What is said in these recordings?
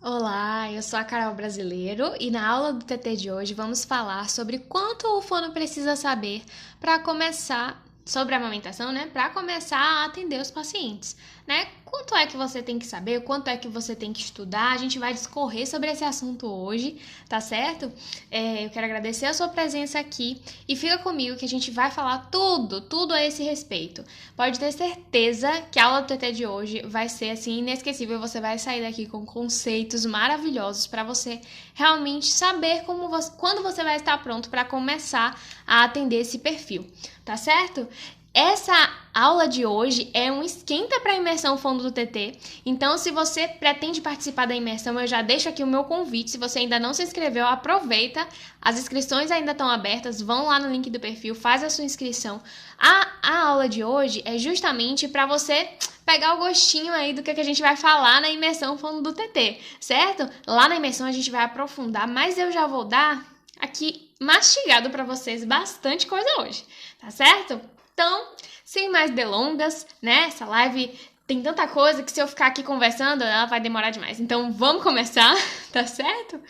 Olá, eu sou a Carol Brasileiro e na aula do TT de hoje vamos falar sobre quanto o fono precisa saber para começar sobre a amamentação, né? Para começar a atender os pacientes, né? Quanto é que você tem que saber, quanto é que você tem que estudar? A gente vai discorrer sobre esse assunto hoje, tá certo? Eu quero agradecer a sua presença aqui e fica comigo que a gente vai falar tudo a esse respeito. Pode ter certeza que a aula do TT de hoje vai ser assim inesquecível. Você vai sair daqui com conceitos maravilhosos para você realmente saber quando você vai estar pronto para começar a atender esse perfil, tá certo? Essa aula de hoje é um esquenta para a imersão Fundo do TT. Então, se você pretende participar da imersão, eu já deixo aqui o meu convite. Se você ainda não se inscreveu, aproveita. As inscrições ainda estão abertas. Vão lá no link do perfil, faz a sua inscrição. A aula de hoje é justamente para você pegar o gostinho aí do que a gente vai falar na imersão Fundo do TT, certo? Lá na imersão a gente vai aprofundar, mas eu já vou dar aqui mastigado para vocês bastante coisa hoje, tá certo? Então, sem mais delongas, né? Essa live tem tanta coisa que se eu ficar aqui conversando, ela vai demorar demais. Então, vamos começar, tá certo?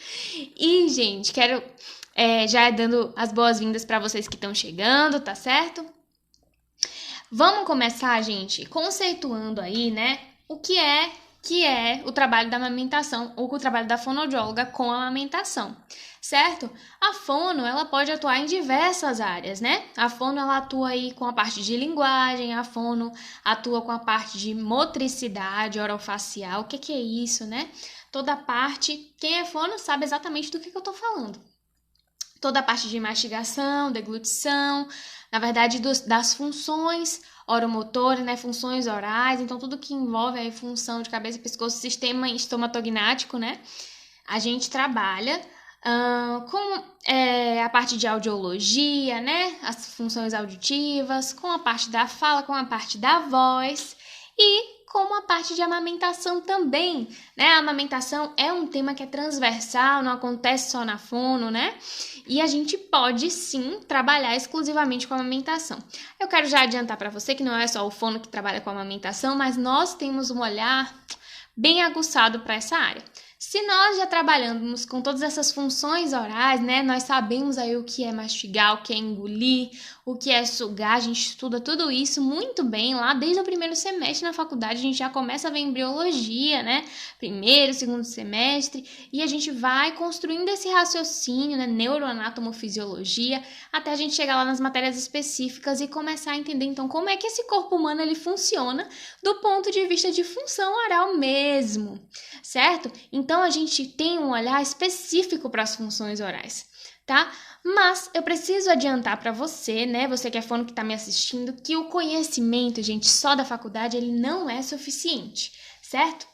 E, gente, quero já dando as boas-vindas para vocês que estão chegando, tá certo? Vamos começar, gente, conceituando aí, né? O que é o trabalho da amamentação, ou o trabalho da fonoaudióloga com a amamentação, certo? A fono, ela pode atuar em diversas áreas, né? A fono, ela atua aí com a parte de linguagem, a fono atua com a parte de motricidade orofacial. O que é isso, né? Toda a parte, quem é fono sabe exatamente do que eu tô falando. Toda a parte de mastigação, deglutição, na verdade, das funções oromotoras, né, funções orais, então tudo que envolve a função de cabeça, pescoço, sistema estomatognático, né, a gente trabalha com a parte de audiologia, né, as funções auditivas, com a parte da fala, com a parte da voz e como a parte de amamentação também, né? A amamentação é um tema que é transversal, não acontece só na fono, né? E a gente pode sim trabalhar exclusivamente com a amamentação. Eu quero já adiantar para você que não é só o fono que trabalha com a amamentação, mas nós temos um olhar bem aguçado para essa área. Se nós já trabalhamos com todas essas funções orais, né, nós sabemos aí o que é mastigar, o que é engolir, o que é sugar, a gente estuda tudo isso muito bem lá desde o primeiro semestre na faculdade, a gente já começa a ver embriologia, né, primeiro, segundo semestre, e a gente vai construindo esse raciocínio, né, neuroanatomofisiologia, até a gente chegar lá nas matérias específicas e começar a entender, então, como é que esse corpo humano, ele funciona do ponto de vista de função oral mesmo, certo? Então, a gente tem um olhar específico para as funções orais, tá? Mas eu preciso adiantar para você, né, você que é fono que está me assistindo, que o conhecimento, gente, só da faculdade, ele não é suficiente, certo?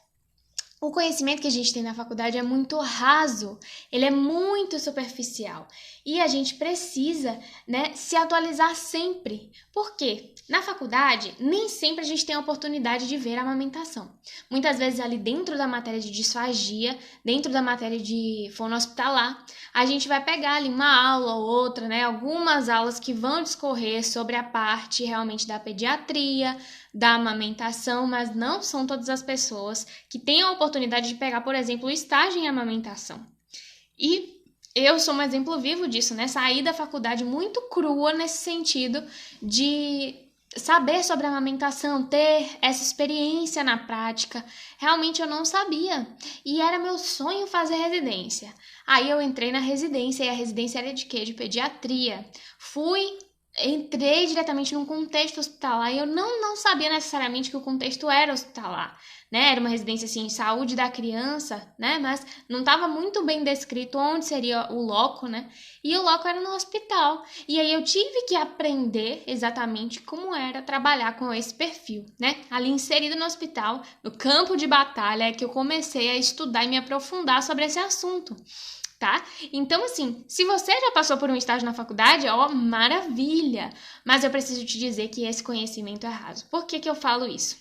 O conhecimento que a gente tem na faculdade é muito raso, ele é muito superficial e a gente precisa, né, se atualizar sempre. Por quê? Na faculdade, nem sempre a gente tem a oportunidade de ver a amamentação. Muitas vezes ali dentro da matéria de disfagia, dentro da matéria de fono hospitalar, a gente vai pegar ali uma aula ou outra, né, algumas aulas que vão discorrer sobre a parte realmente da pediatria, da amamentação, mas não são todas as pessoas que têm a oportunidade de pegar, por exemplo, o estágio em amamentação. E eu sou um exemplo vivo disso, né? Saí da faculdade muito crua nesse sentido de saber sobre a amamentação, ter essa experiência na prática. Realmente eu não sabia. E era meu sonho fazer residência. Aí eu entrei na residência e a residência era de quê? De pediatria. Entrei diretamente num contexto hospitalar e eu não sabia necessariamente que o contexto era hospitalar, né? Era uma residência, assim, em saúde da criança, né? Mas não estava muito bem descrito onde seria o loco, né? E o loco era no hospital. E aí eu tive que aprender exatamente como era trabalhar com esse perfil, né? Ali inserido no hospital, no campo de batalha, é que eu comecei a estudar e me aprofundar sobre esse assunto. Tá? Então, assim, se você já passou por um estágio na faculdade, ó, maravilha! Mas eu preciso te dizer que esse conhecimento é raso. Por que eu falo isso?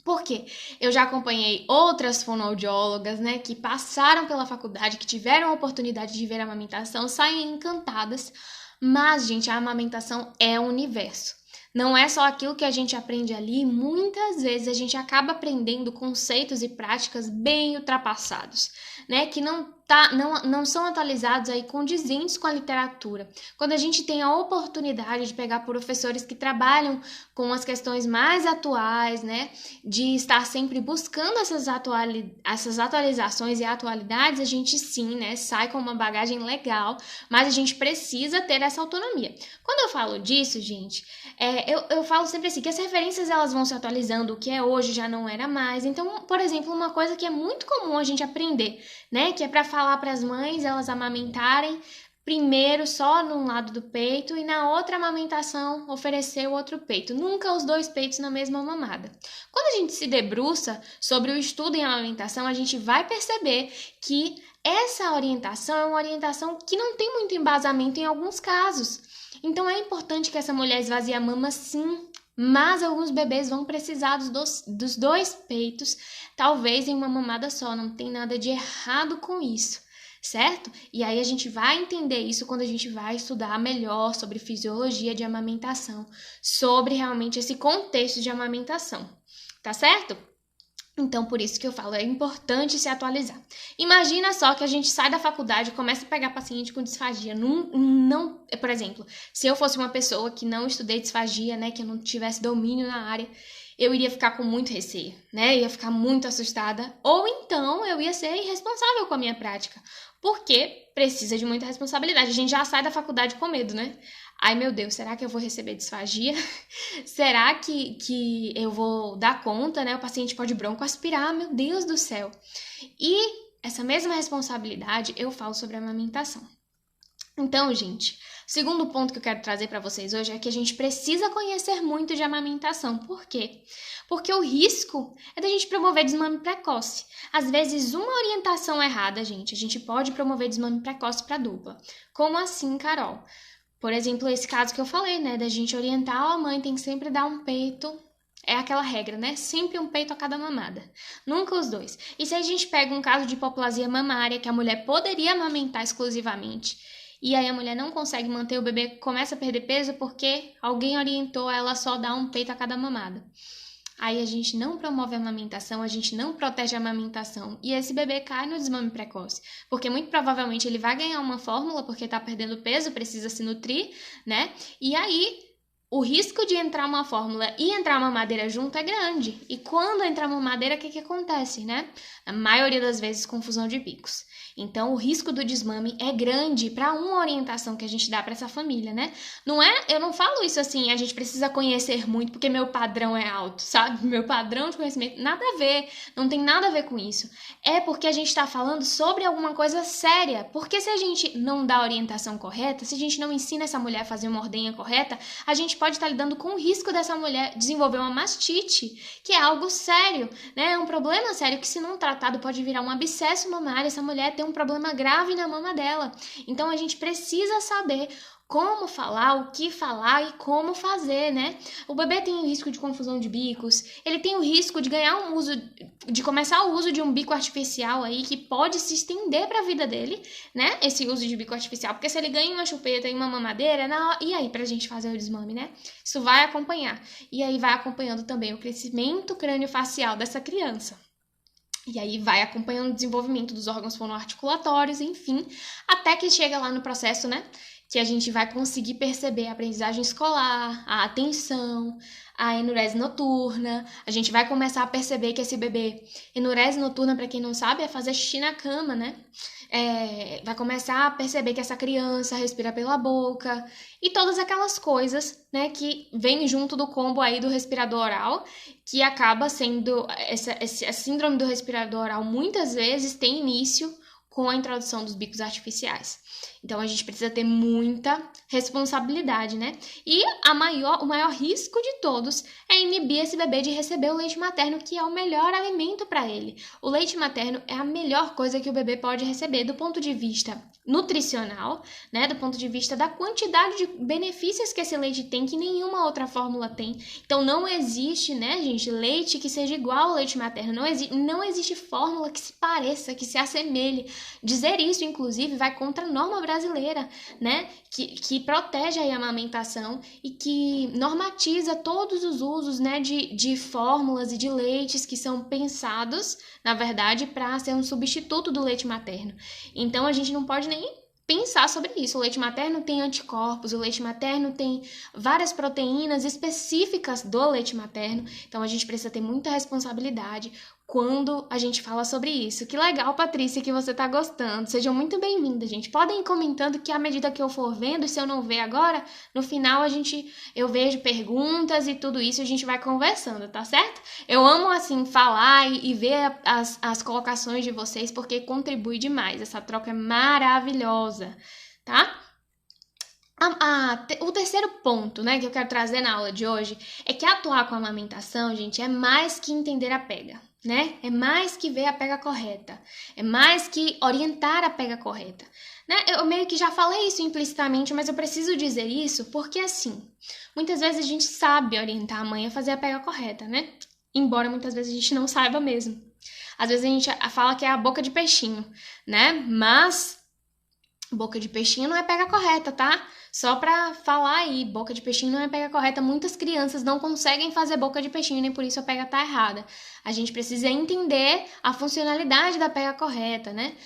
Porque eu já acompanhei outras fonoaudiólogas, né, que passaram pela faculdade, que tiveram a oportunidade de ver a amamentação, saem encantadas, mas, gente, a amamentação é um universo. Não é só aquilo que a gente aprende ali, muitas vezes a gente acaba aprendendo conceitos e práticas bem ultrapassados, né? Que não são atualizados aí condizentes com a literatura. Quando a gente tem a oportunidade de pegar professores que trabalham com as questões mais atuais, né? De estar sempre buscando essas atualizações e atualidades, a gente sim, né? Sai com uma bagagem legal, mas a gente precisa ter essa autonomia. Quando eu falo disso, gente, eu falo sempre assim, que as referências elas vão se atualizando, o que é hoje já não era mais. Então, por exemplo, uma coisa que é muito comum a gente aprender, né, que é para falar para as mães elas amamentarem primeiro só num lado do peito e na outra amamentação oferecer o outro peito, nunca os dois peitos na mesma mamada. Quando a gente se debruça sobre o estudo em amamentação, a gente vai perceber que essa orientação é uma orientação que não tem muito embasamento em alguns casos. Então é importante que essa mulher esvazie a mama sim, mas alguns bebês vão precisar dos dois peitos, talvez em uma mamada só, não tem nada de errado com isso, certo? E aí a gente vai entender isso quando a gente vai estudar melhor sobre fisiologia de amamentação, sobre realmente esse contexto de amamentação, tá certo? Então, por isso que eu falo, é importante se atualizar. Imagina só que a gente sai da faculdade e começa a pegar paciente com disfagia. Por exemplo, se eu fosse uma pessoa que não estudei disfagia, né, que eu não tivesse domínio na área, eu iria ficar com muito receio, né? Eu ia ficar muito assustada. Ou então eu ia ser irresponsável com a minha prática, porque precisa de muita responsabilidade. A gente já sai da faculdade com medo, né? Ai, meu Deus, será que eu vou receber disfagia? Será que eu vou dar conta, né? O paciente pode broncoaspirar, meu Deus do céu. E essa mesma responsabilidade eu falo sobre a amamentação. Então, gente, o segundo ponto que eu quero trazer para vocês hoje é que a gente precisa conhecer muito de amamentação. Por quê? Porque o risco é da gente promover desmame precoce. Às vezes, uma orientação errada, gente, a gente pode promover desmame precoce para dupla. Como assim, Carol? Por exemplo, esse caso que eu falei, né, da gente orientar, a mãe tem que sempre dar um peito, é aquela regra, né, sempre um peito a cada mamada, nunca os dois. E se a gente pega um caso de hipoplasia mamária, que a mulher poderia amamentar exclusivamente, e aí a mulher não consegue manter, o bebê começa a perder peso porque alguém orientou ela a só dar um peito a cada mamada. Aí a gente não promove a amamentação, a gente não protege a amamentação e esse bebê cai no desmame precoce, porque muito provavelmente ele vai ganhar uma fórmula porque tá perdendo peso, precisa se nutrir, né? E aí o risco de entrar uma fórmula e entrar uma mamadeira junto é grande. E quando entra uma mamadeira, o que acontece, né? Na maioria das vezes, confusão de bicos. Então, o risco do desmame é grande para uma orientação que a gente dá para essa família, né? Eu não falo isso assim, a gente precisa conhecer muito porque meu padrão é alto, sabe? Meu padrão de conhecimento, nada a ver, não tem nada a ver com isso. É porque a gente está falando sobre alguma coisa séria. Porque se a gente não dá a orientação correta, se a gente não ensina essa mulher a fazer uma ordenha correta, a gente pode estar lidando com o risco dessa mulher desenvolver uma mastite, que é algo sério, né? É um problema sério que, se não tratado, pode virar um abscesso mamário. Essa mulher tem um problema grave na mama dela. Então, a gente precisa saber como falar, o que falar e como fazer, né? O bebê tem o risco de confusão de bicos, ele tem o risco de de começar o uso de um bico artificial aí, que pode se estender para a vida dele, né? Esse uso de bico artificial, porque se ele ganha uma chupeta e uma mamadeira, e aí pra gente fazer o desmame, né? Isso vai acompanhar. E aí vai acompanhando também o crescimento crâniofacial dessa criança. E aí vai acompanhando o desenvolvimento dos órgãos fonoarticulatórios, enfim, até que chega lá no processo, né? Que a gente vai conseguir perceber a aprendizagem escolar, a atenção, a enurese noturna. A gente vai começar a perceber que esse bebê... Enurese noturna, para quem não sabe, é fazer xixi na cama, né? Vai começar a perceber que essa criança respira pela boca e todas aquelas coisas, né, que vem junto do combo aí do respirador oral, que acaba sendo... Essa síndrome do respirador oral muitas vezes tem início com a introdução dos bicos artificiais. Então, a gente precisa ter muita responsabilidade, né? E o maior risco de todos é inibir esse bebê de receber o leite materno, que é o melhor alimento para ele. O leite materno é a melhor coisa que o bebê pode receber do ponto de vista nutricional, né? Do ponto de vista da quantidade de benefícios que esse leite tem, que nenhuma outra fórmula tem. Então, não existe, né, gente, leite que seja igual ao leite materno. Não existe fórmula que se pareça, que se assemelhe dizer isso, inclusive, vai contra a norma brasileira, né? Que protege aí a amamentação e que normatiza todos os usos, né, de fórmulas e de leites que são pensados, na verdade, para ser um substituto do leite materno. Então, a gente não pode nem pensar sobre isso. O leite materno tem anticorpos, o leite materno tem várias proteínas específicas do leite materno, então a gente precisa ter muita responsabilidade quando a gente fala sobre isso. Que legal, Patrícia, que você tá gostando. Sejam muito bem-vindas, gente. Podem ir comentando que à medida que eu for vendo, se eu não ver agora, no final eu vejo perguntas e tudo isso, a gente vai conversando, tá certo? Eu amo, assim, falar e ver as colocações de vocês, porque contribui demais. Essa troca é maravilhosa, tá? O terceiro ponto, né, que eu quero trazer na aula de hoje é que atuar com a amamentação, gente, é mais que entender a pega, né? É mais que ver a pega correta, é mais que orientar a pega correta, né? Eu meio que já falei isso implicitamente, mas eu preciso dizer isso porque, assim, muitas vezes a gente sabe orientar a mãe a fazer a pega correta, né? Embora muitas vezes a gente não saiba mesmo. Às vezes a gente fala que é a boca de peixinho, né? Mas boca de peixinho não é pega correta, tá? Só pra falar aí, boca de peixinho não é pega correta. Muitas crianças não conseguem fazer boca de peixinho, nem por isso a pega tá errada. A gente precisa entender a funcionalidade da pega correta, né?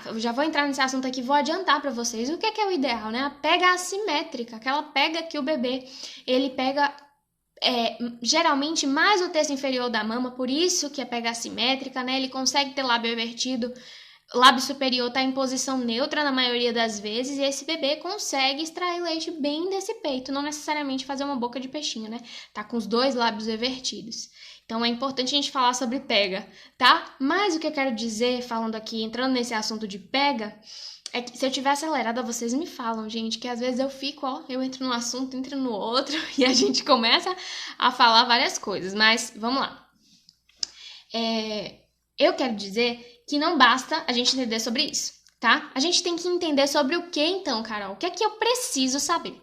Eu já vou entrar nesse assunto aqui, vou adiantar pra vocês. O que é o ideal, né? A pega assimétrica, aquela pega que o bebê, ele pega geralmente mais o terço inferior da mama, por isso que a pega assimétrica, né? Ele consegue ter lábio evertido, lábio superior está em posição neutra na maioria das vezes e esse bebê consegue extrair leite bem desse peito, não necessariamente fazer uma boca de peixinho, né? Tá com os dois lábios evertidos. Então é importante a gente falar sobre pega, tá? Mas o que eu quero dizer, falando aqui, entrando nesse assunto de pega, é que se eu tiver acelerada, vocês me falam, gente, que às vezes eu fico, eu entro num assunto, entro no outro e a gente começa a falar várias coisas, mas vamos lá. Eu quero dizer que não basta a gente entender sobre isso, tá? A gente tem que entender sobre o que então, Carol? O que é que eu preciso saber?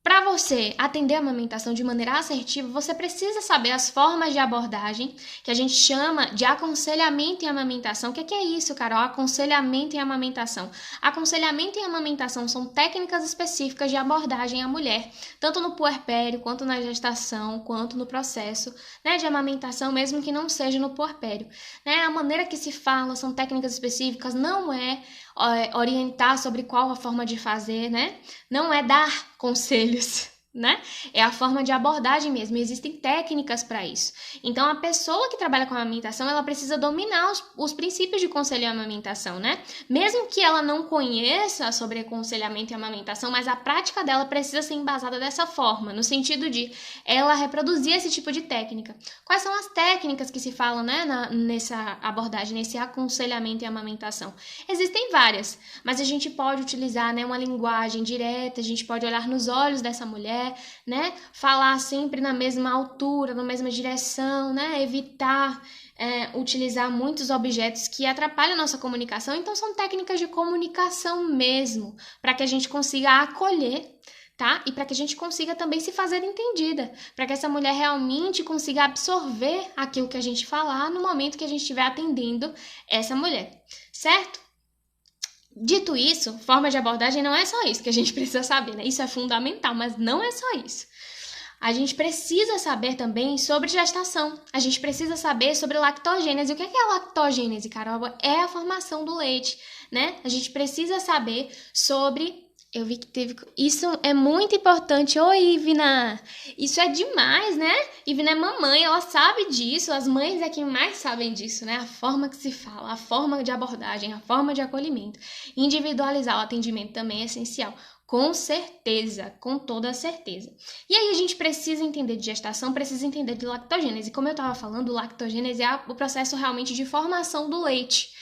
Para você atender a amamentação de maneira assertiva, você precisa saber as formas de abordagem, que a gente chama de aconselhamento em amamentação. O que é isso, Carol? Aconselhamento em amamentação. Aconselhamento em amamentação são técnicas específicas de abordagem à mulher, tanto no puerpério, quanto na gestação, quanto no processo, né, de amamentação, mesmo que não seja no puerpério. Né? A maneira que se fala são técnicas específicas, não é orientar sobre qual a forma de fazer, né? Não é dar conselhos, né? É a forma de abordagem mesmo, e existem técnicas para isso. Então, a pessoa que trabalha com a amamentação, ela precisa dominar os princípios de conselho e amamentação, né? Mesmo que ela não conheça sobre aconselhamento e amamentação, mas a prática dela precisa ser embasada dessa forma, no sentido de ela reproduzir esse tipo de técnica. Quais são as técnicas que se falam, né, nessa abordagem, nesse aconselhamento e amamentação? Existem várias, mas a gente pode utilizar, né, uma linguagem direta, a gente pode olhar nos olhos dessa mulher, né? Falar sempre na mesma altura, na mesma direção, né? Evitar utilizar muitos objetos que atrapalham a nossa comunicação. Então, são técnicas de comunicação mesmo, para que a gente consiga acolher, tá? E para que a gente consiga também se fazer entendida, para que essa mulher realmente consiga absorver aquilo que a gente falar no momento que a gente estiver atendendo essa mulher, certo? Dito isso, forma de abordagem não é só isso que a gente precisa saber, né? Isso é fundamental, mas não é só isso. A gente precisa saber também sobre gestação. A gente precisa saber sobre lactogênese. O que é a lactogênese, Carol? É a formação do leite, né? A gente precisa saber sobre... Eu vi que teve... Isso é muito importante. Oi, Ivna! Isso é demais, né? Ivna é mamãe, ela sabe disso. As mães é quem mais sabem disso, né? A forma que se fala, a forma de abordagem, a forma de acolhimento. Individualizar o atendimento também é essencial. Com certeza, com toda certeza. E aí a gente precisa entender de gestação, precisa entender de lactogênese. Como eu estava falando, lactogênese é o processo realmente de formação do leite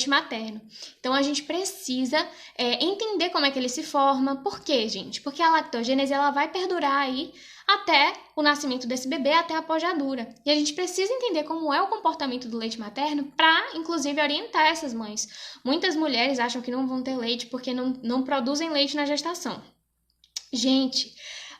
materno. Então a gente precisa entender como é que ele se forma. Por quê, gente? Porque a lactogênese ela vai perdurar aí até o nascimento desse bebê, até a pojadura. E a gente precisa entender como é o comportamento do leite materno para, inclusive, orientar essas mães. Muitas mulheres acham que não vão ter leite porque não produzem leite na gestação. Gente,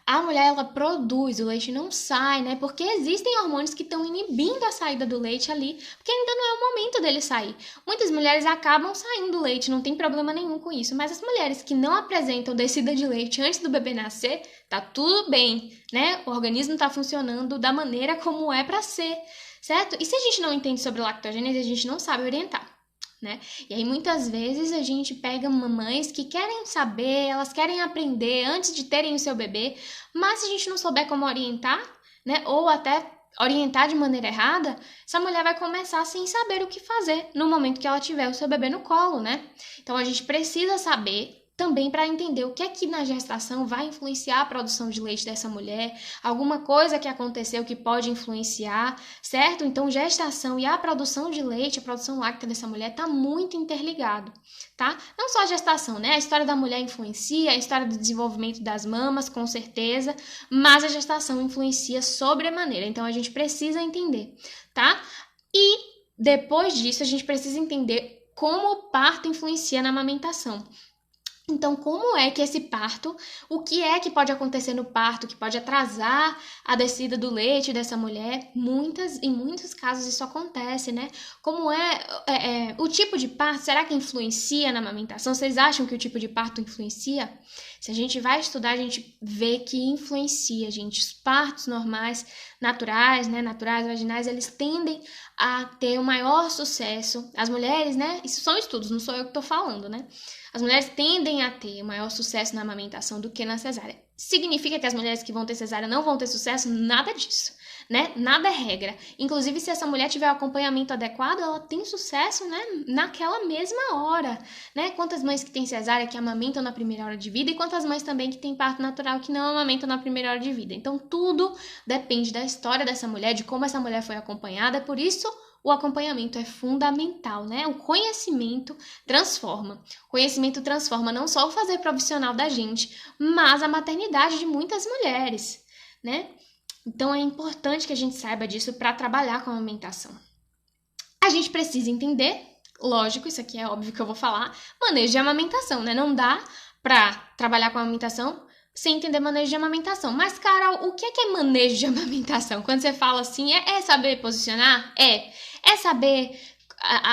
A mulher, ela produz, o leite não sai, né? Porque existem hormônios que estão inibindo a saída do leite ali, porque ainda não é o momento dele sair. Muitas mulheres acabam saindo do leite, não tem problema nenhum com isso, mas as mulheres que não apresentam descida de leite antes do bebê nascer, tá tudo bem, né? O organismo tá funcionando da maneira como é para ser, certo? E se a gente não entende sobre lactogênese, a gente não sabe orientar. Né? E aí muitas vezes a gente pega mamães que querem saber, elas querem aprender antes de terem o seu bebê, mas se a gente não souber como orientar, né, ou até orientar de maneira errada, essa mulher vai começar sem saber o que fazer no momento que ela tiver o seu bebê no colo, né? Então a gente precisa saber também para entender o que é que na gestação vai influenciar a produção de leite dessa mulher, alguma coisa que aconteceu que pode influenciar, certo? Então, gestação e a produção de leite, a produção láctea dessa mulher está muito interligado, tá? Não só a gestação, né? A história da mulher influencia, a história do desenvolvimento das mamas, com certeza, mas a gestação influencia sobremaneira, então a gente precisa entender, tá? E depois disso, a gente precisa entender como o parto influencia na amamentação. Então, como é que esse parto, o que é que pode acontecer no parto, que pode atrasar a descida do leite dessa mulher? Em muitos casos isso acontece, né? Como o tipo de parto, será que influencia na amamentação? Vocês acham que o tipo de parto influencia? Se a gente vai estudar, a gente vê que influencia, gente. Os partos normais, naturais, né? Naturais, vaginais, eles tendem a ter o maior sucesso. As mulheres, né? Isso são estudos, não sou eu que tô falando, né? As mulheres tendem a ter maior sucesso na amamentação do que na cesárea. Significa que as mulheres que vão ter cesárea não vão ter sucesso? Nada disso, né? Nada é regra. Inclusive, se essa mulher tiver o acompanhamento adequado, ela tem sucesso, né? Naquela mesma hora, né? Quantas mães que têm cesárea que amamentam na primeira hora de vida e quantas mães também que têm parto natural que não amamentam na primeira hora de vida. Então, tudo depende da história dessa mulher, de como essa mulher foi acompanhada. Por isso, o acompanhamento é fundamental, né? O conhecimento transforma. O conhecimento transforma não só o fazer profissional da gente, mas a maternidade de muitas mulheres, né? Então é importante que a gente saiba disso para trabalhar com a amamentação. A gente precisa entender, lógico, isso aqui é óbvio que eu vou falar, manejo de amamentação, né? Não dá para trabalhar com a amamentação sem entender manejo de amamentação. Mas, Carol, o que é manejo de amamentação? Quando você fala assim, é saber posicionar? É saber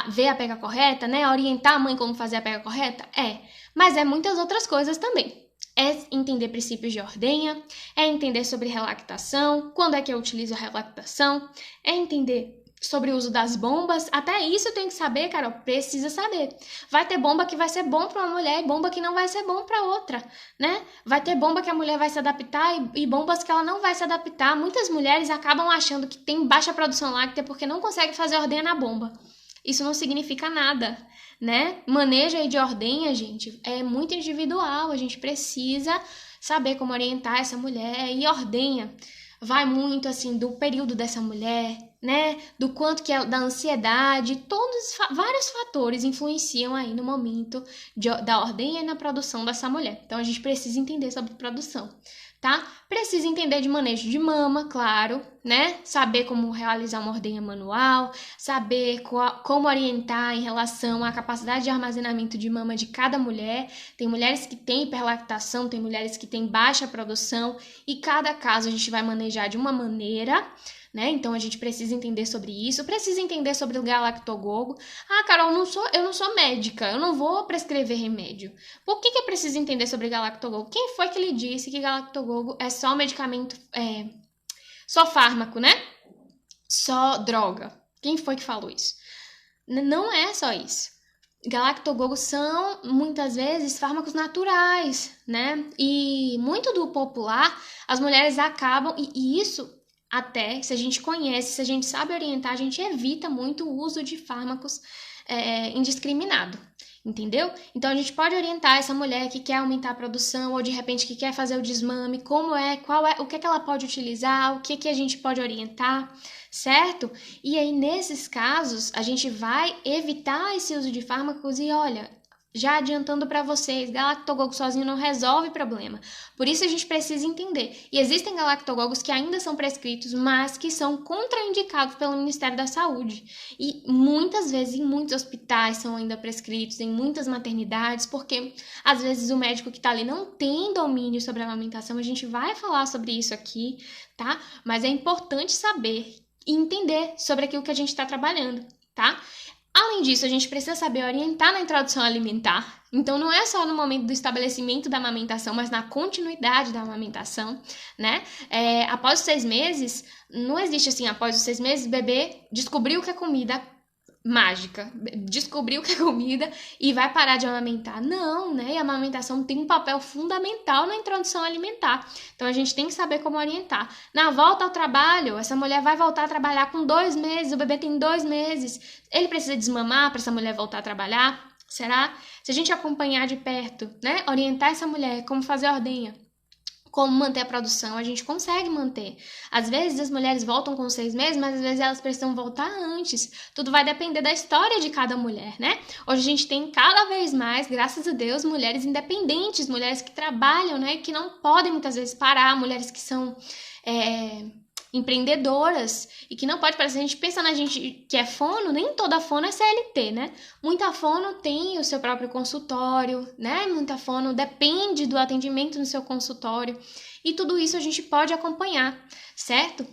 ver a pega correta, né? Orientar a mãe como fazer a pega correta? Mas é muitas outras coisas também. É entender princípios de ordenha, é entender sobre relactação, quando é que eu utilizo a relactação, é entender sobre o uso das bombas. Até isso eu tenho que saber, Carol, precisa saber. Vai ter bomba que vai ser bom para uma mulher e bomba que não vai ser bom para outra, né? Vai ter bomba que a mulher vai se adaptar e bombas que ela não vai se adaptar. Muitas mulheres acabam achando que tem baixa produção láctea porque não consegue fazer ordenha na bomba. Isso não significa nada, né? Manejo aí de ordenha, gente, é muito individual. A gente precisa saber como orientar essa mulher. E ordenha vai muito, assim, do período dessa mulher, né? Do quanto que é da ansiedade. Vários fatores influenciam aí no momento da ordenha e na produção dessa mulher. Então, a gente precisa entender sobre produção, tá? Precisa entender de manejo de mama, claro, né? Saber como realizar uma ordenha manual, saber como orientar em relação à capacidade de armazenamento de mama de cada mulher. Tem mulheres que têm hiperlactação, tem mulheres que têm baixa produção, e cada caso a gente vai manejar de uma maneira, né? Então a gente precisa entender sobre isso, precisa entender sobre o galactogogo. Ah, Carol, eu não sou médica, eu não vou prescrever remédio. Por que eu preciso entender sobre galactogogo? Quem foi que lhe disse que galactogogo é só medicamento, só fármaco, né? Só droga? Quem foi que falou isso? Não é só isso. Galactogogo são, muitas vezes, fármacos naturais, né? E muito do popular, as mulheres acabam, e isso até, se a gente conhece, se a gente sabe orientar, a gente evita muito o uso de fármacos indiscriminado, entendeu? Então, a gente pode orientar essa mulher que quer aumentar a produção ou, de repente, que quer fazer o desmame, o que ela pode utilizar, o que a gente pode orientar, certo? E aí, nesses casos, a gente vai evitar esse uso de fármacos e, olha, Já adiantando para vocês, galactogogo sozinho não resolve problema. Por isso a gente precisa entender. E existem galactogogos que ainda são prescritos, mas que são contraindicados pelo Ministério da Saúde. E muitas vezes em muitos hospitais são ainda prescritos, em muitas maternidades, porque às vezes o médico que está ali não tem domínio sobre a amamentação. A gente vai falar sobre isso aqui, tá? Mas é importante saber e entender sobre aquilo que a gente está trabalhando, tá? Além disso, a gente precisa saber orientar na introdução alimentar. Então, não é só no momento do estabelecimento da amamentação, mas na continuidade da amamentação, né? Após os 6 meses, não existe assim, após os 6 meses, o bebê descobriu que é comida mágica, descobriu que é comida e vai parar de amamentar. Não, né? E a amamentação tem um papel fundamental na introdução alimentar. Então, a gente tem que saber como orientar. Na volta ao trabalho, essa mulher vai voltar a trabalhar com 2 meses, o bebê tem 2 meses. Ele precisa desmamar para essa mulher voltar a trabalhar? Será? Se a gente acompanhar de perto, né? Orientar essa mulher como fazer a ordenha, como manter a produção, a gente consegue manter. Às vezes as mulheres voltam com 6 meses, mas às vezes elas precisam voltar antes. Tudo vai depender da história de cada mulher, né? Hoje a gente tem cada vez mais, graças a Deus, mulheres independentes, mulheres que trabalham, né? Que não podem muitas vezes parar, mulheres que são empreendedoras e que não pode parecer. A gente pensa na gente que é fono, nem toda fono é CLT, né? Muita fono tem o seu próprio consultório, né? Muita fono depende do atendimento no seu consultório e tudo isso a gente pode acompanhar, certo?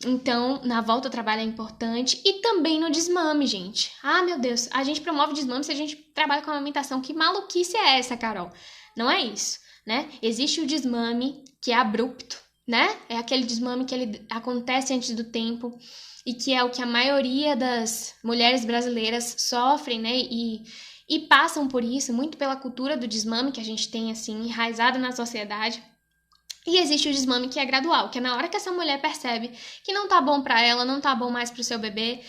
Então, na volta ao trabalho é importante e também no desmame, gente. Ah, meu Deus, a gente promove desmame se a gente trabalha com amamentação. Que maluquice é essa, Carol? Não é isso, né? Existe o desmame que é abrupto, né? É aquele desmame que ele acontece antes do tempo e que é o que a maioria das mulheres brasileiras sofrem, né? E passam por isso, muito pela cultura do desmame que a gente tem, assim, enraizada na sociedade. E existe o desmame que é gradual, que é na hora que essa mulher percebe que não tá bom para ela, não tá bom mais pro seu bebê,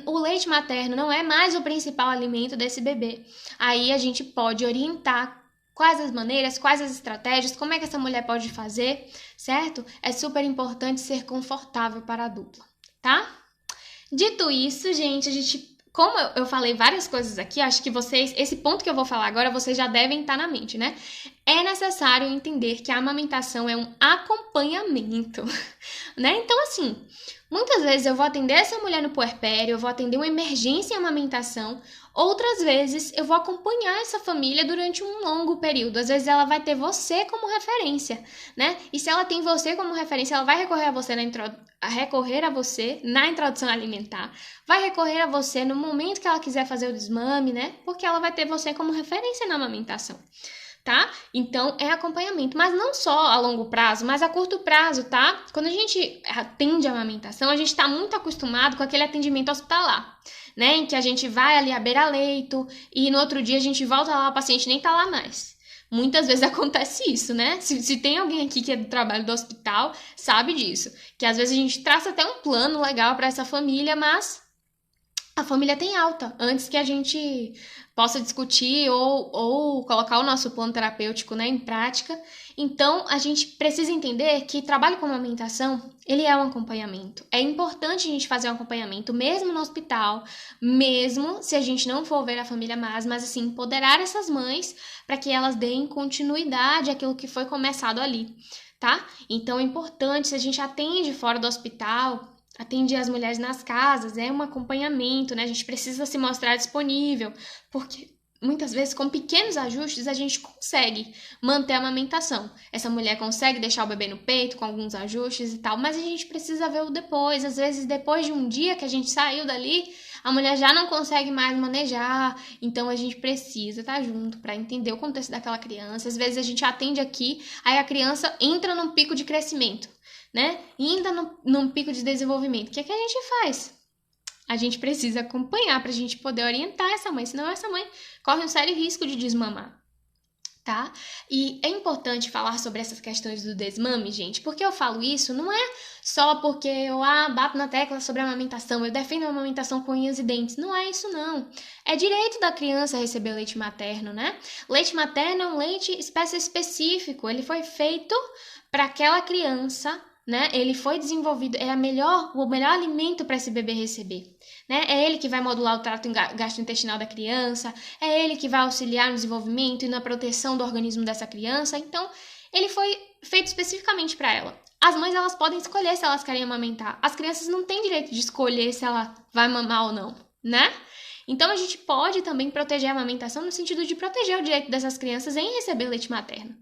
o leite materno não é mais o principal alimento desse bebê. Aí a gente pode orientar quais as maneiras, quais as estratégias, como é que essa mulher pode fazer, certo? É super importante ser confortável para a dupla, tá? Dito isso, gente, como eu falei várias coisas aqui, acho que vocês, esse ponto que eu vou falar agora, vocês já devem estar na mente, né? É necessário entender que a amamentação é um acompanhamento, né? Então, assim, muitas vezes eu vou atender essa mulher no puerpério, eu vou atender uma emergência em amamentação, outras vezes eu vou acompanhar essa família durante um longo período. Às vezes ela vai ter você como referência, né? E se ela tem você como referência, ela vai recorrer a você na introdução alimentar, vai recorrer a você no momento que ela quiser fazer o desmame, né? Porque ela vai ter você como referência na amamentação, tá? Então, é acompanhamento, mas não só a longo prazo, mas a curto prazo, tá? Quando a gente atende a amamentação, a gente tá muito acostumado com aquele atendimento hospitalar, né? Em que a gente vai ali à beira-leito e no outro dia a gente volta lá, o paciente nem tá lá mais. Muitas vezes acontece isso, né? Se tem alguém aqui que é do trabalho do hospital, sabe disso. Que às vezes a gente traça até um plano legal para essa família, mas a família tem alta antes que a gente possa discutir ou colocar o nosso plano terapêutico, né, em prática. Então, a gente precisa entender que trabalho com amamentação, ele é um acompanhamento. É importante a gente fazer um acompanhamento, mesmo no hospital, mesmo se a gente não for ver a família mais, mas assim, empoderar essas mães para que elas deem continuidade àquilo que foi começado ali, tá? Então, é importante, se a gente atende fora do hospital, atende as mulheres nas casas, é um acompanhamento, né? A gente precisa se mostrar disponível, porque muitas vezes com pequenos ajustes a gente consegue manter a amamentação. Essa mulher consegue deixar o bebê no peito com alguns ajustes e tal, mas a gente precisa ver o depois. Às vezes, depois de um dia que a gente saiu dali, a mulher já não consegue mais manejar, então a gente precisa estar junto para entender o contexto daquela criança. Às vezes a gente atende aqui, aí a criança entra num pico de crescimento, né? E ainda num pico de desenvolvimento. O que é que a gente faz? A gente precisa acompanhar para a gente poder orientar essa mãe, senão essa mãe corre um sério risco de desmamar, tá? E é importante falar sobre essas questões do desmame, gente, porque eu falo isso não é só porque eu bato na tecla sobre a amamentação, eu defendo a amamentação com unhas e dentes, não é isso não. É direito da criança receber leite materno, né? Leite materno é um leite espécie específico, ele foi feito para aquela criança né? Ele foi desenvolvido, é o melhor alimento para esse bebê receber, né? É ele que vai modular o trato gastrointestinal da criança, é ele que vai auxiliar no desenvolvimento e na proteção do organismo dessa criança. Então, ele foi feito especificamente para ela. As mães, elas podem escolher se elas querem amamentar. As crianças não têm direito de escolher se ela vai mamar ou não, né? Então, a gente pode também proteger a amamentação no sentido de proteger o direito dessas crianças em receber leite materno,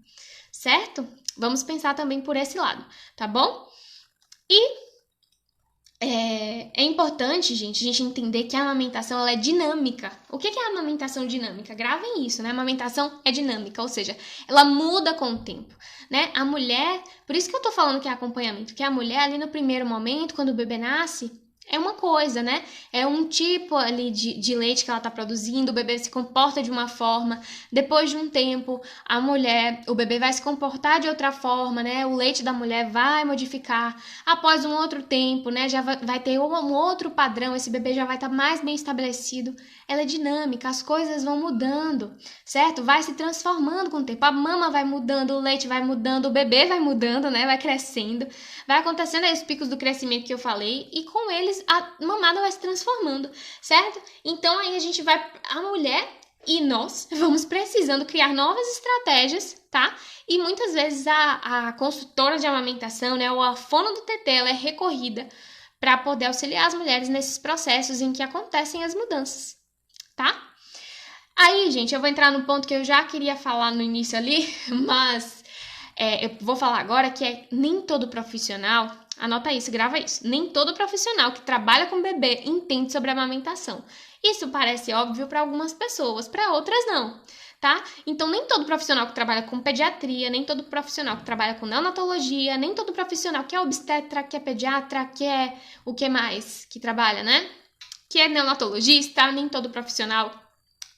certo? Vamos pensar também por esse lado, tá bom? E é importante, gente, a gente entender que a amamentação ela é dinâmica. O que é a amamentação dinâmica? Gravem isso, né? A amamentação é dinâmica, ou seja, ela muda com o tempo, né? A mulher, por isso que eu tô falando que é acompanhamento, que a mulher ali no primeiro momento, quando o bebê nasce, é uma coisa, né? É um tipo ali de leite que ela tá produzindo, o bebê se comporta de uma forma, depois de um tempo, o bebê vai se comportar de outra forma, né? O leite da mulher vai modificar, após um outro tempo, né? Já vai ter um outro padrão, esse bebê já vai estar mais bem estabelecido. Ela é dinâmica, as coisas vão mudando, certo? Vai se transformando com o tempo, a mama vai mudando, o leite vai mudando, o bebê vai mudando, né? Vai crescendo, vai acontecendo aí os picos do crescimento que eu falei, e com eles a mamada vai se transformando, certo? Então aí a mulher e nós vamos precisando criar novas estratégias, tá? E muitas vezes a consultora de amamentação, né, ou a fono do TT, ela é recorrida para poder auxiliar as mulheres nesses processos em que acontecem as mudanças, tá? Aí, gente, eu vou entrar no ponto que eu já queria falar no início ali, mas eu vou falar agora que nem todo profissional, anota isso, grava isso, nem todo profissional que trabalha com bebê entende sobre a amamentação. Isso parece óbvio para algumas pessoas, para outras não, tá? Então, nem todo profissional que trabalha com pediatria, nem todo profissional que trabalha com neonatologia, nem todo profissional que é obstetra, que é pediatra, que é o que mais que trabalha, né? Que é neonatologista, nem todo profissional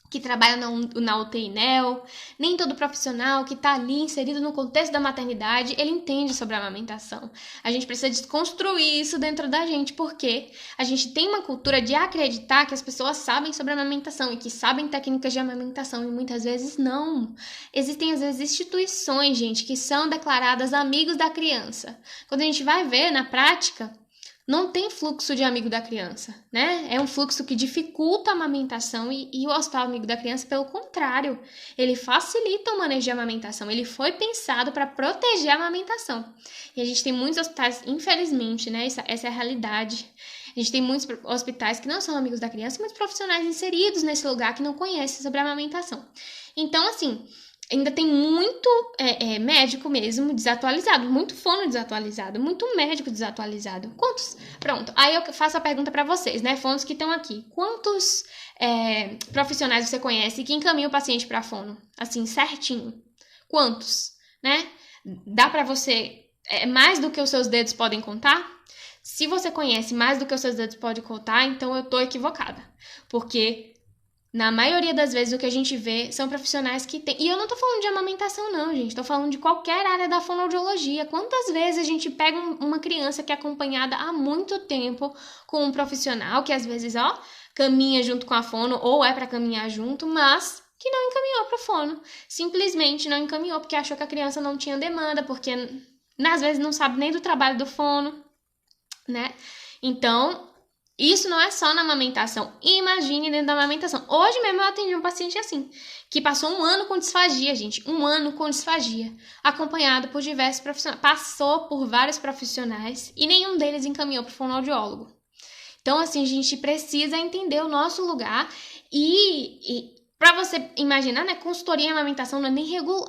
que trabalha na UTI NEO, nem todo profissional que está ali inserido no contexto da maternidade, ele entende sobre a amamentação. A gente precisa desconstruir isso dentro da gente, porque a gente tem uma cultura de acreditar que as pessoas sabem sobre a amamentação e que sabem técnicas de amamentação, e muitas vezes não. Existem, às vezes, instituições, gente, que são declaradas amigos da criança. Quando a gente vai ver na prática, não tem fluxo de amigo da criança, né? É um fluxo que dificulta a amamentação e o Hospital Amigo da Criança, pelo contrário, ele facilita o manejo de amamentação. Ele foi pensado para proteger a amamentação. E a gente tem muitos hospitais, infelizmente, né? Essa é a realidade. A gente tem muitos hospitais que não são amigos da criança, muitos profissionais inseridos nesse lugar que não conhecem sobre a amamentação. Então, assim, ainda tem muito médico mesmo desatualizado, muito fono desatualizado, muito médico desatualizado. Quantos? Pronto, aí eu faço a pergunta para vocês, né, fonos que estão aqui. Quantos profissionais você conhece que encaminham o paciente para fono? Assim, certinho. Quantos? Né? Dá para você mais do que os seus dedos podem contar? Se você conhece mais do que os seus dedos podem contar, então eu tô equivocada. Porque na maioria das vezes o que a gente vê são profissionais que têm... E eu não tô falando de amamentação não, gente. Tô falando de qualquer área da fonoaudiologia. Quantas vezes a gente pega uma criança que é acompanhada há muito tempo com um profissional que às vezes, caminha junto com a fono ou é para caminhar junto, mas que não encaminhou para fono. Simplesmente não encaminhou porque achou que a criança não tinha demanda, porque às vezes não sabe nem do trabalho do fono, né? Então, isso não é só na amamentação. Imagine dentro da amamentação. Hoje mesmo eu atendi um paciente assim, que passou 1 ano com disfagia, gente. 1 ano com disfagia, acompanhado por diversos profissionais. Passou por vários profissionais e nenhum deles encaminhou para o fonoaudiólogo. Então, assim, a gente precisa entender o nosso lugar e para você imaginar, né, consultoria em amamentação não é nem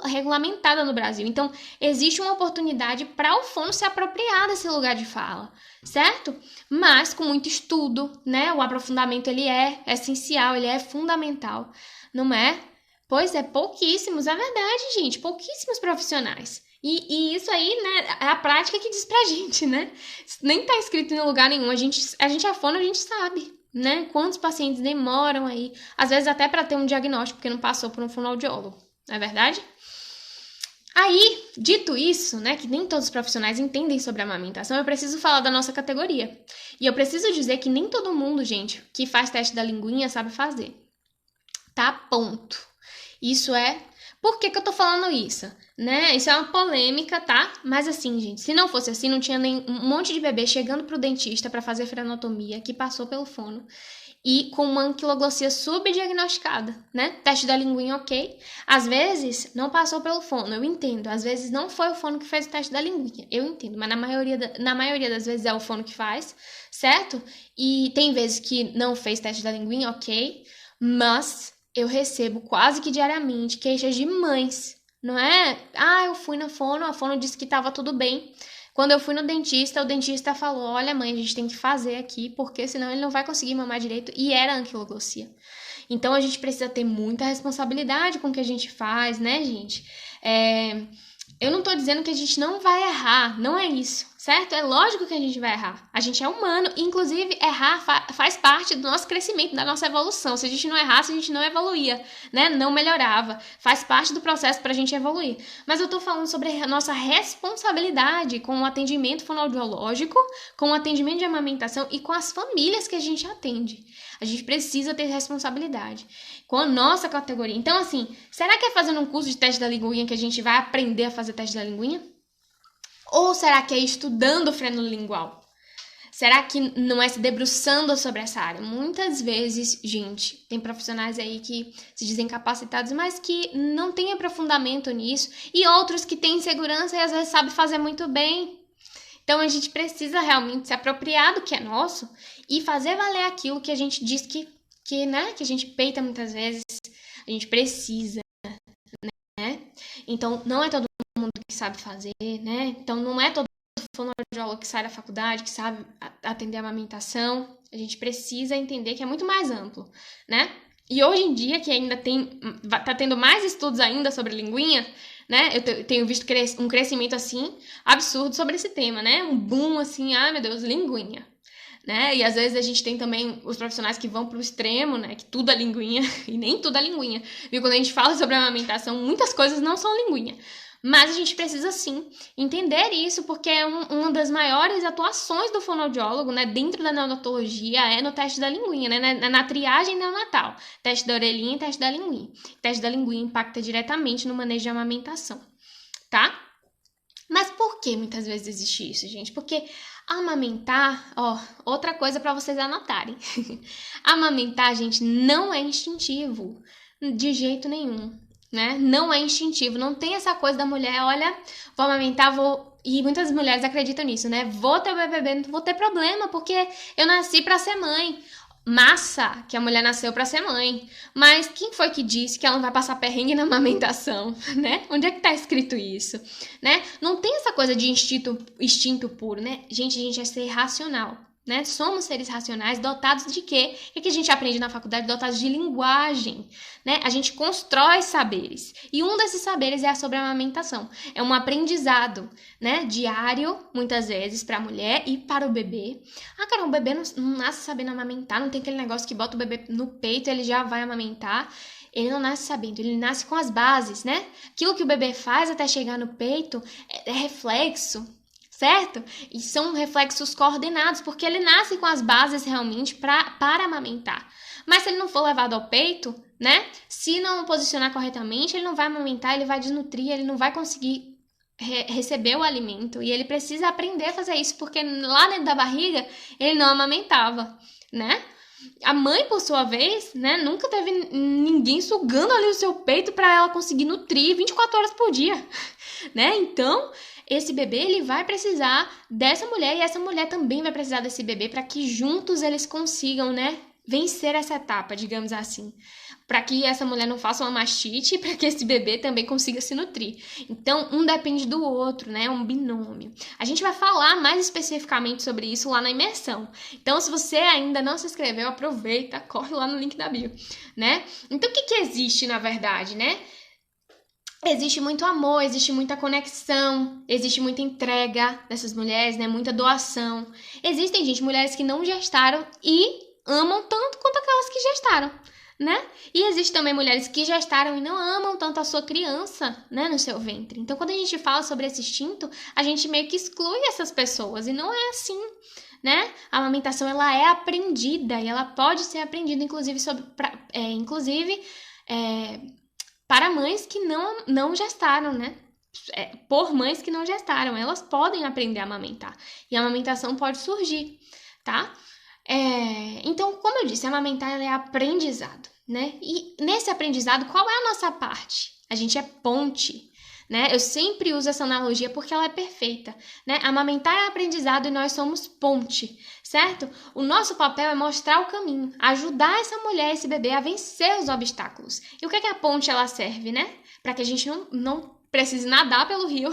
regulamentada no Brasil. Então, existe uma oportunidade para o fono se apropriar desse lugar de fala, certo? Mas com muito estudo, né? O aprofundamento, ele é essencial, ele é fundamental, não é? Pois é, pouquíssimos, é verdade, gente, pouquíssimos profissionais. E isso aí, né, é a prática que diz pra gente, né? Nem tá escrito em lugar nenhum, a gente é fono, a gente sabe, né? Quantos pacientes demoram aí, às vezes até para ter um diagnóstico, porque não passou por um fonoaudiólogo, não é verdade? Aí, dito isso, né, que nem todos os profissionais entendem sobre a amamentação, eu preciso falar da nossa categoria. E eu preciso dizer que nem todo mundo, gente, que faz teste da linguinha sabe fazer. Tá? Ponto. Isso é Por que que eu tô falando isso? Né? Isso é uma polêmica, tá? Mas assim, gente, se não fosse assim, não tinha nem um monte de bebê chegando pro dentista pra fazer frenotomia que passou pelo fono e com uma anquiloglossia subdiagnosticada, né? Teste da linguinha, ok. Às vezes não passou pelo fono, eu entendo. Às vezes não foi o fono que fez o teste da linguinha, eu entendo. Mas na maioria das vezes é o fono que faz, certo? E tem vezes que não fez teste da linguinha, ok. Mas eu recebo quase que diariamente queixas de mães, não é? Ah, eu fui na fono, a fono disse que tava tudo bem. Quando eu fui no dentista, o dentista falou: olha, mãe, a gente tem que fazer aqui, porque senão ele não vai conseguir mamar direito. E era anquiloglossia. Então a gente precisa ter muita responsabilidade com o que a gente faz, né, gente? Eu não tô dizendo que a gente não vai errar, não é isso, certo? É lógico que a gente vai errar. A gente é humano, e inclusive errar faz parte do nosso crescimento, da nossa evolução. Se a gente não errasse, a gente não evoluía, né? Não melhorava. Faz parte do processo pra gente evoluir. Mas eu tô falando sobre a nossa responsabilidade com o atendimento fonoaudiológico, com o atendimento de amamentação e com as famílias que a gente atende. A gente precisa ter responsabilidade com a nossa categoria. Então, assim, será que é fazendo um curso de teste da linguinha que a gente vai aprender a fazer teste da linguinha? Ou será que é estudando frenolingual? Será que não é se debruçando sobre essa área? Muitas vezes, gente, tem profissionais aí que se dizem capacitados, mas que não têm aprofundamento nisso, e outros que têm segurança e às vezes sabem fazer muito bem. Então, a gente precisa realmente se apropriar do que é nosso e fazer valer aquilo que a gente diz né, que a gente peita muitas vezes, a gente precisa, né? Então, não é todo mundo que sabe fazer, né? Então, não é todo fonoaudiólogo que sai da faculdade, que sabe atender a amamentação. A gente precisa entender que é muito mais amplo, né? E hoje em dia, que ainda tá tendo mais estudos ainda sobre linguinha, né? Eu tenho visto um crescimento, assim, absurdo sobre esse tema, né? Um boom, assim, ai meu Deus, linguinha. Né? E às vezes a gente tem também os profissionais que vão pro extremo, né? Que tudo é linguinha, e nem tudo é linguinha. Viu? Quando a gente fala sobre a amamentação, muitas coisas não são linguinha. Mas a gente precisa, sim, entender isso, porque é uma das maiores atuações do fonoaudiólogo, né? Dentro da neonatologia, é no teste da linguinha, né? Na triagem neonatal. Teste da orelhinha e teste da linguinha. Teste da linguinha impacta diretamente no manejo de amamentação, tá? Mas por que muitas vezes existe isso, gente? Porque amamentar, ó, outra coisa para vocês anotarem. Amamentar, gente, não é instintivo, de jeito nenhum, né? Não é instintivo, não tem essa coisa da mulher, olha, vou amamentar, vou... E muitas mulheres acreditam nisso, né? Vou ter bebê, não vou ter problema, porque eu nasci para ser mãe. Massa que a mulher nasceu para ser mãe, mas quem foi que disse que ela não vai passar perrengue na amamentação, né? Onde é que tá escrito isso, né? Não tem essa coisa de instinto puro, né? Gente, a gente é ser racional, né? Somos seres racionais dotados de quê? O que a gente aprende na faculdade? Dotados de linguagem, né? A gente constrói saberes. E um desses saberes é sobre a amamentação. É um aprendizado, né? Diário, muitas vezes, para a mulher e para o bebê. Ah, cara, um bebê não nasce sabendo amamentar, não tem aquele negócio que bota o bebê no peito e ele já vai amamentar. Ele não nasce sabendo, ele nasce com as bases, né? Aquilo que o bebê faz até chegar no peito é reflexo, certo? E são reflexos coordenados, porque ele nasce com as bases realmente para amamentar. Mas se ele não for levado ao peito, né? Se não posicionar corretamente, ele não vai amamentar, ele vai desnutrir, ele não vai conseguir receber o alimento. E ele precisa aprender a fazer isso, porque lá dentro da barriga, ele não amamentava, né? A mãe, por sua vez, né, nunca teve ninguém sugando ali o seu peito para ela conseguir nutrir 24 horas por dia, né? Então, esse bebê, ele vai precisar dessa mulher e essa mulher também vai precisar desse bebê para que juntos eles consigam, né, vencer essa etapa, digamos assim. Para que essa mulher não faça uma mastite e para que esse bebê também consiga se nutrir. Então, um depende do outro, né? É um binômio. A gente vai falar mais especificamente sobre isso lá na imersão. Então, se você ainda não se inscreveu, aproveita, corre lá no link da bio, né? Então, o que existe, na verdade, né? Existe muito amor, existe muita conexão, existe muita entrega dessas mulheres, né? Muita doação. Existem, gente, mulheres que não gestaram e amam tanto quanto aquelas que gestaram, né? E existe também mulheres que gestaram e não amam tanto a sua criança, né, no seu ventre. Então, quando a gente fala sobre esse instinto, a gente meio que exclui essas pessoas e não é assim, né? A amamentação, ela é aprendida e ela pode ser aprendida, inclusive para mães que não gestaram, né? Por mães que não gestaram, elas podem aprender a amamentar. E a amamentação pode surgir, tá? Então, como eu disse, amamentar ela é aprendizado, né? E nesse aprendizado, qual é a nossa parte? A gente é ponte, né? Eu sempre uso essa analogia porque ela é perfeita, né? Amamentar é aprendizado e nós somos ponte, certo? O nosso papel é mostrar o caminho, ajudar essa mulher, esse bebê a vencer os obstáculos. E o que é que a ponte ela serve, né? Para que a gente não precise nadar pelo rio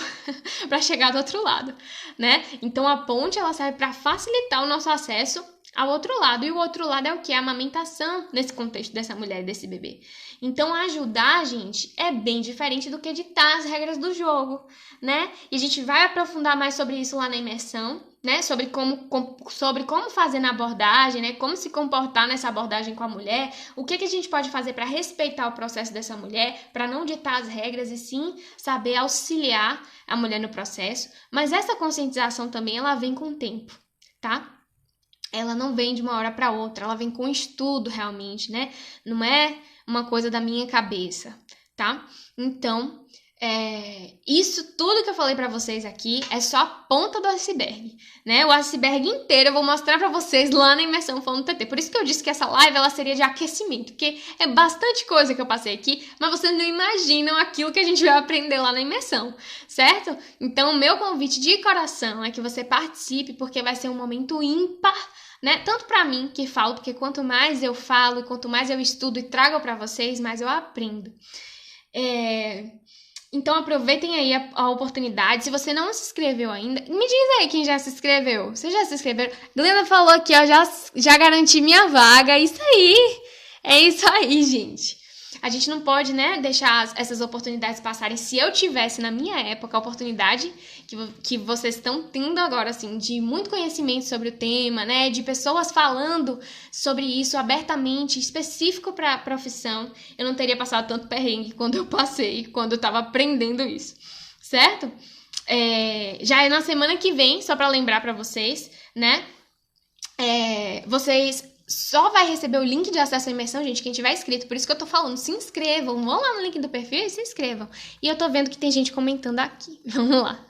para chegar do outro lado, né? Então a ponte ela serve para facilitar o nosso acesso ao outro lado. E o outro lado é o que? A amamentação nesse contexto dessa mulher e desse bebê. Então ajudar, gente, é bem diferente do que ditar as regras do jogo, né? E a gente vai aprofundar mais sobre isso lá na imersão, né? Sobre como fazer na abordagem, né? Como se comportar nessa abordagem com a mulher, o que a gente pode fazer para respeitar o processo dessa mulher, para não ditar as regras e sim saber auxiliar a mulher no processo. Mas essa conscientização também, ela vem com o tempo, tá? Ela não vem de uma hora para outra, ela vem com estudo realmente, né? Não é uma coisa da minha cabeça, tá? Então, isso tudo que eu falei para vocês aqui é só a ponta do iceberg, né? O iceberg inteiro eu vou mostrar para vocês lá na imersão Fono TT. Por isso que eu disse que essa live ela seria de aquecimento, porque é bastante coisa que eu passei aqui, mas vocês não imaginam aquilo que a gente vai aprender lá na imersão, certo? Então, o meu convite de coração é que você participe, porque vai ser um momento ímpar, né? Tanto para mim que falo, porque quanto mais eu falo, quanto mais eu estudo e trago para vocês, mais eu aprendo. Então aproveitem aí a oportunidade. Se você não se inscreveu ainda, me diz aí quem já se inscreveu. Você já se inscreveu? Glenda falou aqui, ó, já garanti minha vaga. Isso aí. É isso aí, gente. A gente não pode, né, deixar essas oportunidades passarem. Se eu tivesse, na minha época, a oportunidade que vocês estão tendo agora, assim, de muito conhecimento sobre o tema, né, de pessoas falando sobre isso abertamente, específico para a profissão, eu não teria passado tanto perrengue quando eu passei, quando eu estava aprendendo isso, certo? Já é na semana que vem, só para lembrar para vocês, né, vocês só vai receber o link de acesso à imersão, gente, quem tiver inscrito. Por isso que eu tô falando, se inscrevam, vão lá no link do perfil e se inscrevam. E eu tô vendo que tem gente comentando aqui. Vamos lá.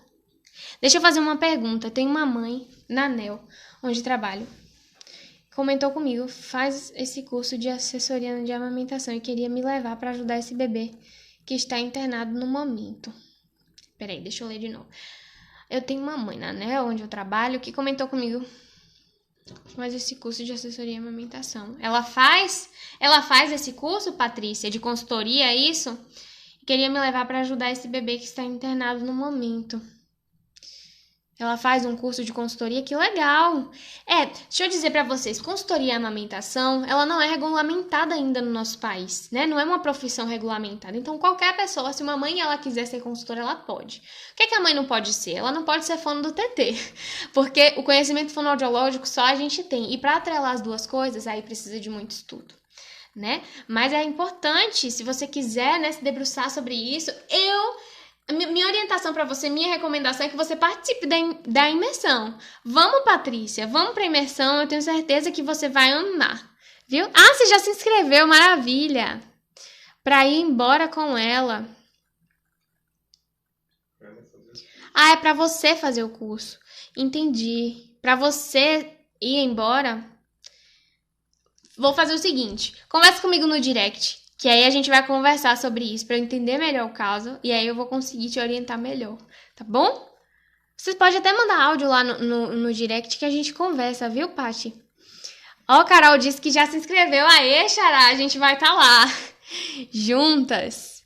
Deixa eu fazer uma pergunta. Tem uma mãe na NEL, onde trabalho, comentou comigo, faz esse curso de assessoria de amamentação e queria me levar para ajudar esse bebê que está internado no momento. Peraí, deixa eu ler de novo. Eu tenho uma mãe na NEL, onde eu trabalho, que comentou comigo, mas esse curso de assessoria e amamentação. Ela faz esse curso, Patrícia, de consultoria, é isso? Queria me levar para ajudar esse bebê que está internado no momento. Ela faz um curso de consultoria, que legal. Deixa eu dizer para vocês, consultoria e amamentação, ela não é regulamentada ainda no nosso país, né? Não é uma profissão regulamentada. Então, qualquer pessoa, se uma mãe ela quiser ser consultora, ela pode. O que a mãe não pode ser? Ela não pode ser fono do TT, porque o conhecimento fonoaudiológico só a gente tem. E para atrelar as duas coisas, aí precisa de muito estudo, né? Mas é importante, se você quiser, né, se debruçar sobre isso, minha orientação para você, minha recomendação é que você participe da imersão. Vamos, Patrícia, vamos para a imersão, eu tenho certeza que você vai amar, viu? Ah, você já se inscreveu, maravilha! Para ir embora com ela. Ah, é para você fazer o curso. Entendi. Para você ir embora, vou fazer o seguinte, conversa comigo no direct, que aí a gente vai conversar sobre isso para eu entender melhor o caso e aí eu vou conseguir te orientar melhor, tá bom? Vocês podem até mandar áudio lá no direct que a gente conversa, viu, Paty? Ó, Carol disse que já se inscreveu. Aê, Xará, a gente vai estar lá juntas.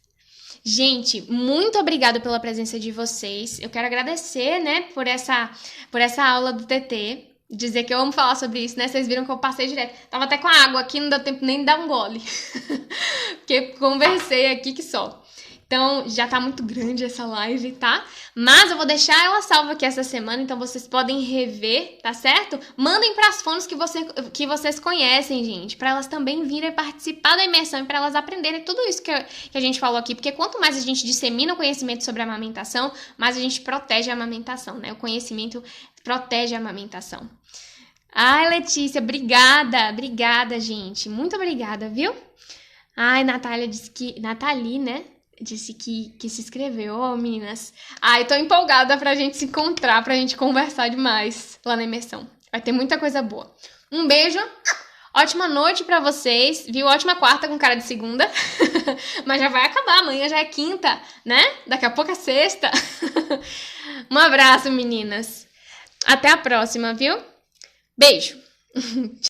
Gente, muito obrigada pela presença de vocês. Eu quero agradecer, né, por essa aula do TT. Dizer que eu amo falar sobre isso, né? Vocês viram que eu passei direto. Tava até com a água aqui, não deu tempo nem de dar um gole. Porque conversei aqui que só. Então, já tá muito grande essa live, tá? Mas eu vou deixar ela salva aqui essa semana, então vocês podem rever, tá certo? Mandem pras fonos que vocês conhecem, gente, pra elas também virem participar da imersão e pra elas aprenderem tudo isso que a gente falou aqui. Porque quanto mais a gente dissemina o conhecimento sobre a amamentação, mais a gente protege a amamentação, né? O conhecimento protege a amamentação. Ai, Letícia, obrigada, gente. Muito obrigada, viu? Ai, Natália disse que... Nathalie, né? Disse que se inscreveu, ô, meninas. Ai, tô empolgada pra gente se encontrar, pra gente conversar demais lá na imersão. Vai ter muita coisa boa. Um beijo, ótima noite pra vocês, viu? Ótima quarta com cara de segunda. Mas já vai acabar, amanhã já é quinta, né? Daqui a pouco é sexta. Um abraço, meninas. Até a próxima, viu? Beijo.